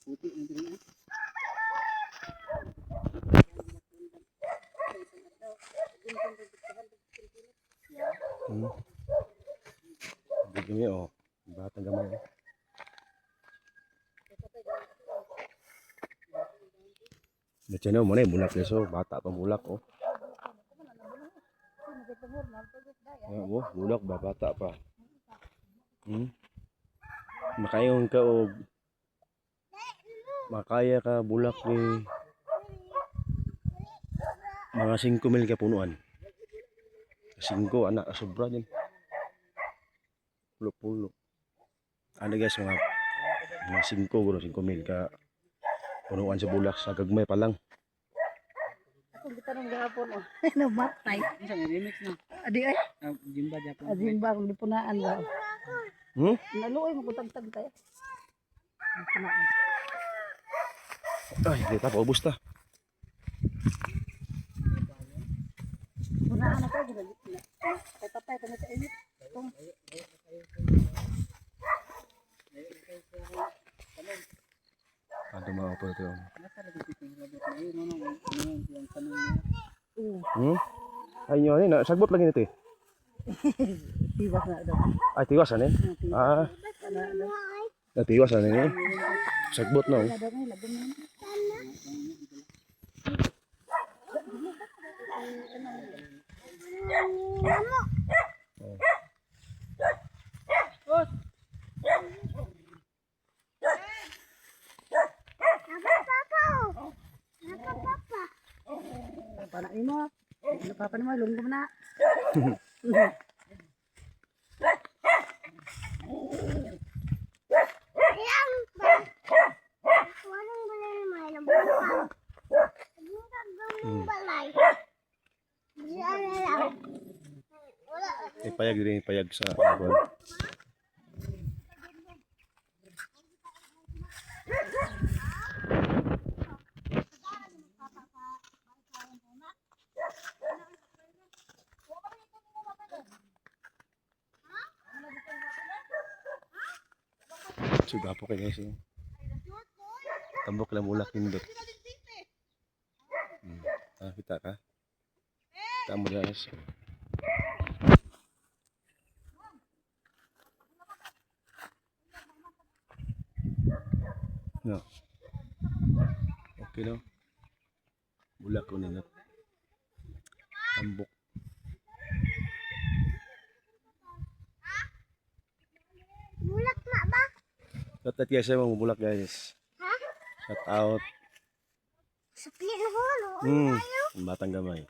Begini oh, batang gamay. Channel mo na bulak so bata pa bulak oh. Bulak ba bata pa. Makayon ka og makaya ka bulak ni mga 5 mil ka punuan. 5 anak sobra din. Pulo-pulo. Ano guys mga 5 guro 5 mil ka punuan sa bulak sa gagmay pa lang. Akong gitanong gahapon oh. Namatay. Isa nga remix na. Adi ay. Jimba Japan. Azimba kung dipunaan ba. Naluoy mo kutag-tag tayo. Dipunaan. Ay, kita paubos ta. Punaan na tayo. Kay patay kami sa init. Ano mga po ito? Ay nyo, sagbot lagi nito eh. Tiwas na daw. Ay, tiwas ano eh? Tiwas ano eh? Sagbot na oh. Panak mo. Napapa mo lunggom na. Payag din payag sa buwan. Suga po kayo guys. Tambok lang mulak nindot. Kita ka? Tamo guys. No. Okay no. Bulak ko nindot. Tambok. Bulak na ba? Shout out guys, mga bulak guys. Ha? Shout out. Supli na ko. Batang gamay.